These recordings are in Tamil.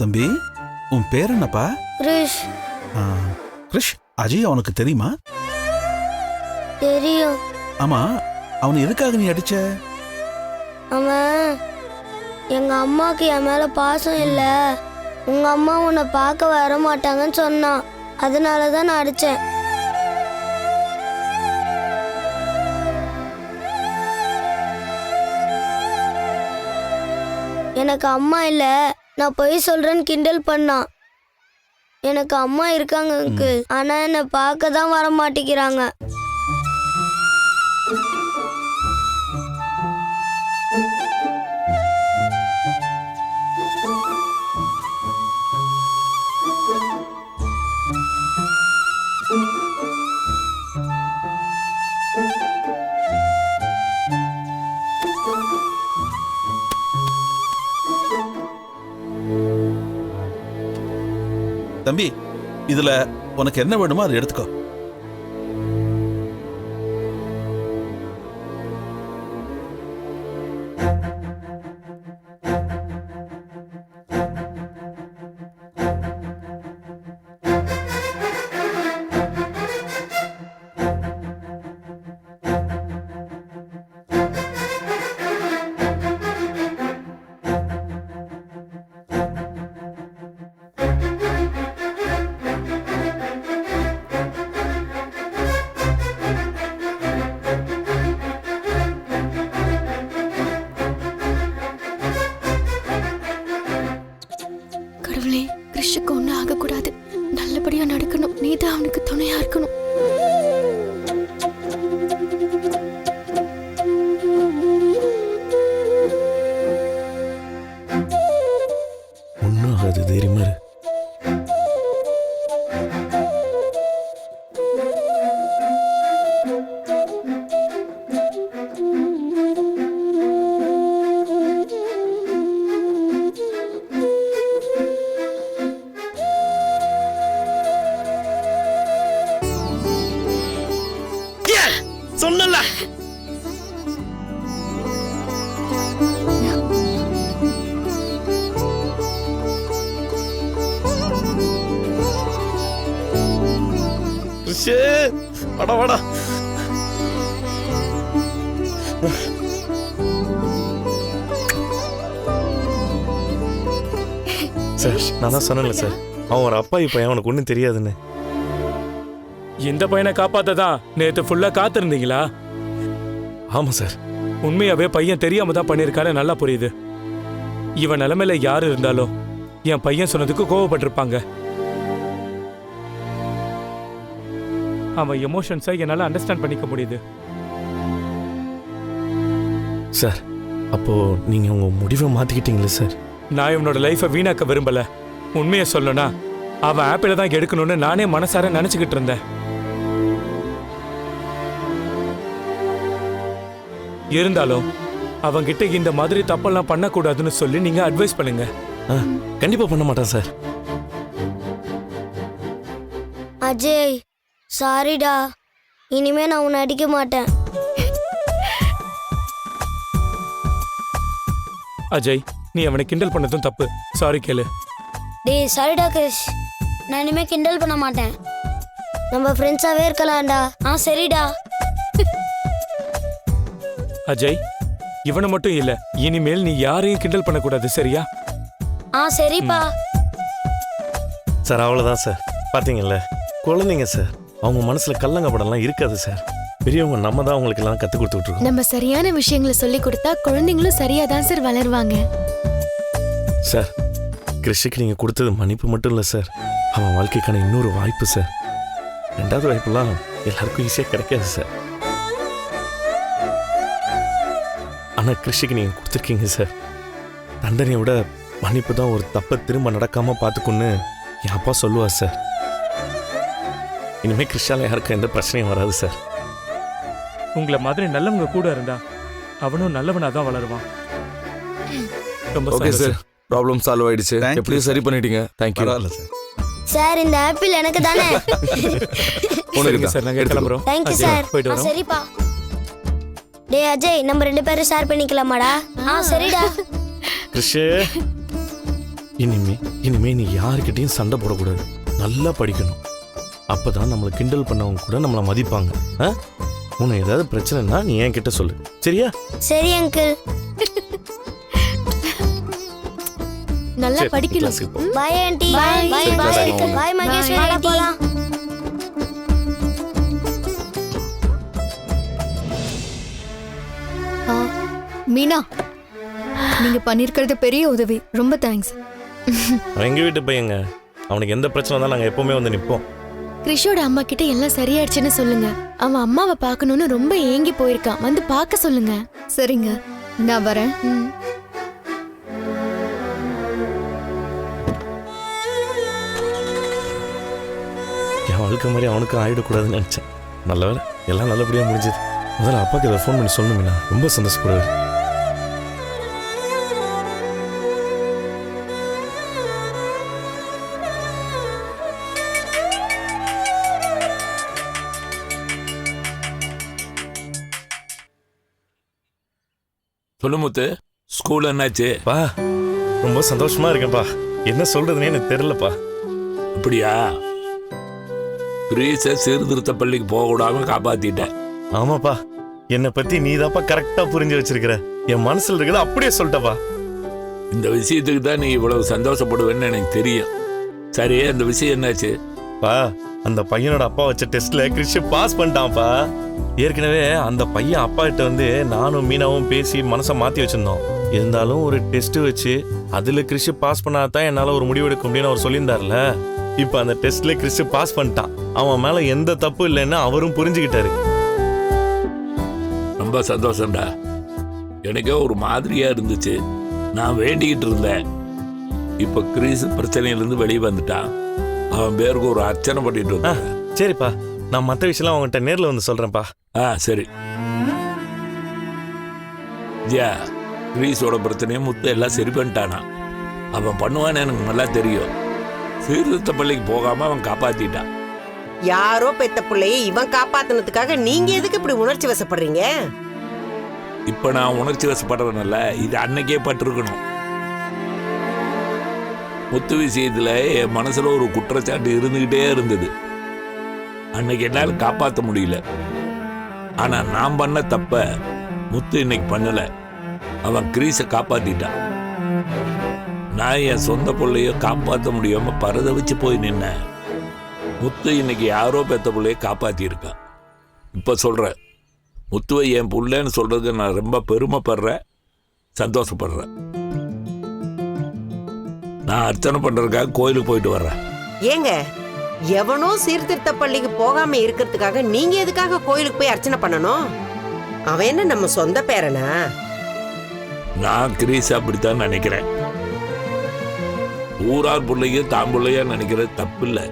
தம்பி, உன் பேர் என்னப்பா? கிரிஷ். கிரிஷ், அஜய் அவனுக்கு தெரியுமா? தெரியும். ஆமா, அவன் எதுக்காக நீ அடிச்ச? அவன் எங்க அம்மாக்கு என் மேல பாசம் இல்ல, உங்க அம்மா உன்னை பார்க்க வர மாட்டாங்கன்னு சொன்னான். அதனாலதான் நான் அடிச்சேன். எனக்கு அம்மா இல்ல, நான் பொய் சொல்றேன்னு கிண்டல் பண்ணான். எனக்கு அம்மா இருக்காங்க அங்கிள், ஆனா என்னை பார்க்க தான் வர மாட்டேங்கிறாங்க. தம்பி, இதுல உனக்கு என்ன வேணுமோ அதை எடுத்துக்கோ. கிறிஷுக்கு ஒன்றும் ஆகக்கூடாது, நல்லபடியா நடக்கணும், நீதான் அவனுக்கு துணையா இருக்கணும். ஒன்றும் ஆகாது, தைரியமா இரு. சொன்னல வாடா வாடா. சார், நான் தான் சொன்னேன்ல சார், அவன் ஒரு அப்பா பையன், அவனுக்கு ஒன்றும் தெரியாதுன்னு. இந்த பையனை காப்பாத்ததான் நேத்து ஃபுல்லா காத்திருந்தீங்களா? ஆமா சார். உண்மையாவே பையன் தெரியாம தான் பண்ணிருக்காரு, நல்லா புரியுது. இவன் நிலைமையில யாரு இருந்தாலும் என் பையன் சொன்னதுக்கு கோவப்பட்டிருப்பாங்க. அவன் எமோஷன்ஸை என்னால அண்டர்ஸ்டாண்ட் பண்ணிக்க முடியுது. சார், அப்போ நீங்க உங்க முடிவை மாத்திக்கிட்டீங்களே சார்? நான் இவனோட லைஃபை வீணாக்க விரும்பல. உண்மையை சொல்லணும்னா அவன் ஆப்பிள தான் எடுக்கணும்னு நானே மனசார நினைச்சுக்கிட்டு இருந்தேன். இருந்தாலும் அவங்கிட்ட இந்த மாதிரி தப்பெல்லாம் பண்ணக்கூடாதுன்னு சொல்லி நீங்க அட்வைஸ் பண்ணுங்க. கண்டிப்பா பண்ண மாட்டேன் சார். அஜய், சாரிடா, இனிமே நான் உன்னை அடிக்க மாட்டேன். அஜய், நீ அவனை கிண்டல் பண்ணதும் தப்பு, சாரி கேளு. டேய் சாரிடா கிரிஷ், நான் இனிமே கிண்டல் பண்ண மாட்டேன். நம்ம ஃப்ரெண்ட்ஸாவே இருக்கலாம்டா. சரிடா. அஜய், இவனை மட்டும் இல்ல, இனிமேல் நீ யாரையும் கிண்டல் பண்ணக்கூடாது, சரியா? சரிப்பா. சார், அவ்வளவுதான் சார். பாத்தீங்கல்ல, குழந்தைங்க சார், அவங்க மனசுல கள்ளங்கப்படம்லாம் இருக்காது சார். பெரியவங்க நம்ம தான் அவங்களுக்கு எல்லாம் கத்து கொடுத்துட்டு இருக்கோம். நம்ம சரியான விஷயங்களை சொல்லி கொடுத்தா குழந்தைங்களும் சரியா தான் சார் வளருவாங்க. சார், கிறிஷுக்கு நீங்க கொடுத்தது மன்னிப்பு மட்டும் இல்ல சார், அவன் வாழ்க்கைக்கான இன்னொரு வாய்ப்பு சார். ரெண்டாவது வாய்ப்புலாம் எல்லாருக்கும் ஈஸியா கிடைக்காது சார். ஆனா கிறிஷுக்கு நீங்க கொடுத்துருக்கீங்க சார். தண்டனையை விட மன்னிப்பு தான் ஒரு தப்பை திரும்ப நடக்காம பார்த்துக்குன்னு என் அப்பா சொல்லுவார் சார். இனிமே கிறிஷால யாருக்கும் எந்த பிரச்சனையும் வராது சார். உங்களை மாதிரி நல்லவங்க கூட இருந்தா அவனும் நல்லவனா தான் வளருவான். ரொம்ப ஓகே சார், ப்ராப்ளம் சால்வ் ஆயிடுச்சு. எப்படியும் சரி பண்ணிட்டீங்க. Thank you sir. சார், இந்த ஆப்பிள் எனக்கு தானே? சரிங்க சார், நாங்க கிளம்புறோம். Thank you sir. போயிட்டு வரோம். சரிப்பா. டேய் அஜய், நம்ம 2 பேரும் ஷேர் பண்ணிக்கலாமாடா? சரிடா. கிறிஷு, இனிமே நீ யாருக்கிட்டையும் சண்டை போடக்கூடாது. நல்லா படிக்கணும். அப்பதான் நம்மளை கிண்டல் பண்ணவங்க கூட நம்மளை மதிப்பாங்க. உனக்கு ஏதாவது பிரச்சனைனா நீ என்கிட்ட சொல்லு, சரியா? சரி அங்கிள். நல்லா சரி, படிக்கணும். கிளாஸுக்கு போ. Bye aunty. Bye. பாய் Bye. பாய். பாய் மகேஷ், Bye, வாடா aunty. போலாம். மீனா, நீங்க பண்ணிருக்கிறது பெரிய உதவி. ரொம்ப தேங்க்ஸ். அவன் எங்க வீட்டு பையங்க, அவனுக்கு எந்த பிரச்சனை வந்தாலும் நாங்கள் எப்பவுமே வந்து நிற்போம். கிறிஷோட அம்மா கிட்ட எல்லாம் சரியாயிடுச்சுன்னு சொல்லுங்க. அவன் அம்மாவை பார்க்கணும்னு ரொம்ப ஏங்கி போயிருக்கான். வந்து பார்க்க சொல்லுங்க. சரிங்க, நான் வரேன். ம். என் வாழ்க்கை மாதிரி அவனுக்கும் ஆயிடக்கூடாதுன்னு நினச்சேன். நல்ல வேலை, எல்லாம் நல்லபடியாக முடிஞ்சது. முதல்ல அப்பாவுக்கு இதை ஃபோன் பண்ணி சொல்லணும்னா ரொம்ப சந்தோஷப்படுவார். சொல்லுமுத்து, ஸ்கூல் என்னாச்சு? பா, ரொம்ப சந்தோஷமா இருக்கேன்ப்பா. என்ன சொல்றதுன்னே எனக்கு தெரியலப்பா. அப்படியா? கிரீஸை சீர்திருத்த பள்ளிக்கு போகக்கூடாம காப்பாத்திட்டேன். ஆமாப்பா, என்னை பத்தி நீதாப்பா கரெக்டா புரிஞ்சு வச்சிருக்கிற. என் மனசுல இருக்கிறத அப்படியே சொல்லிட்டப்பா. இந்த விஷயத்துக்கு தான் நீ இவ்வளவு சந்தோஷப்படுவேன்னு எனக்கு தெரியும். சரி, அந்த விஷயம் என்னாச்சு? பா, அந்த பையனோட அப்பா வச்ச டெஸ்ட்ல கிறிஷ் பாஸ் பண்ணிட்டான்ப்பா. ஏற்கனவே அந்த பையன் அப்பா கிட்ட வந்து நானும் மீனாவும் பேசி மனசை மாத்தி வச்சிருந்தோம். இருந்தாலும் ஒரு டெஸ்ட் வச்சு அதுல கிறிஷ் பாஸ் பண்ணாதான் என்னால ஒரு முடிவு எடுக்க முடியும்னு அவர் சொல்லியிருந்தார்ல. இப்ப அந்த டெஸ்ட்ல கிறிஷ் பாஸ் பண்ணிட்டான். அவன் மேல எந்த தப்பு இல்லைன்னு அவரும் புரிஞ்சுக்கிட்டாரு. ரொம்ப சந்தோஷம்டா. எனக்கே ஒரு மாதிரியா இருந்துச்சு. நான் வேண்டிக்கிட்டு இருந்தேன். இப்ப கிரீஸ் பிரச்சனையிலிருந்து வெளியே வந்துட்டான். அவன் பேருக்கு ஒரு அர்ச்சனை பண்ணிட்டு வந்தான். சரிப்பா, நான் மற்ற விஷயம்லாம் அவன்கிட்ட நேர்ல வந்து சொல்றேன்ப்பா. சரி. ஜியா, கிரீஸோட பிரச்சனையை முத்து எல்லாம் சரி பண்ணிட்டானா. அவன் பண்ணுவான்னு எனக்கு நல்லா தெரியும். சீர்திருத்த பள்ளிக்கு போகாம அவன் காப்பாத்திட்டான். யாரோ பெத்த பிள்ளையை இவன் காப்பாத்தினதுக்காக நீங்க எதுக்கு இப்படி உணர்ச்சி வசப்படுறீங்க? இப்ப நான் உணர்ச்சி வசப்படுறதுனால இது அன்னைக்கே பட்டிருக்கணும். முத்து விஷயத்துல என் மனசுல ஒரு குற்றச்சாட்டு இருந்துகிட்டே இருந்தது. அன்னைக்கு என்னால காப்பாற்ற முடியல. ஆனா நான் பண்ண தப்ப முத்து இன்னைக்கு பண்ணல. அவன் கிரீஸை காப்பாத்திட்டான். நான் என் சொந்த பிள்ளைய காப்பாற்ற முடியாம பரதவிச்சு போய் நின்ன. முத்து இன்னைக்கு யாரோ பெத்த பிள்ளைய காப்பாத்தி இருக்கான். இப்ப சொல்றேன், முத்துவை என் புள்ளன்னு சொல்றதுக்கு நான் ரொம்ப பெருமைப்படுறேன், சந்தோஷப்படுறேன். நான் அர்ச்சனை பண்றதுக்காக கோயிலுக்கு போயிட்டு வர்றேன். ஏங்க, எவனோ சீர்திருத்த பள்ளிக்கு போகாம இருக்கிறதுக்காக நீங்க எதுக்காக கோயிலுக்கு போய் அர்ச்சனை பண்ணணும்? அவன் என்ன நம்ம சொந்த பேரனா? நான் கிரீஸ் அப்படித்தான் நினைக்கிறேன். ஊரார் பிள்ளைய தான் பிள்ளையா நினைக்கிறது தப்பு இல்லை.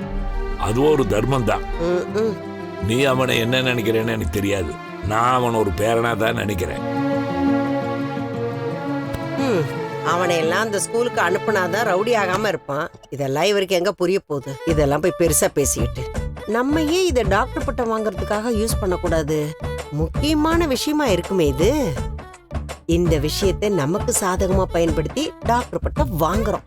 அதுவும் ஒரு தர்மம் தான். நீ அவனை என்ன நினைக்கிறேன்னு எனக்கு தெரியாது. நான் அவன் ஒரு பேரனா தான் நினைக்கிறேன். அவனை எல்லாம் அந்த ஸ்கூலுக்கு அனுப்புனாதான் ரவுடி ஆகாம இருப்பான். இதெல்லாம் இவருக்கு எங்க புரிய போகுது? இதெல்லாம் போய் பெருசா பேசிக்கிட்டு நம்ம ஏன் இதை டாக்டர் பட்டம் வாங்குறதுக்காக யூஸ் பண்ணக்கூடாது? முக்கியமான விஷயமா இருக்குமே இது. இந்த விஷயத்தை நமக்கு சாதகமா பயன்படுத்தி டாக்டர் பட்டம் வாங்குறோம்.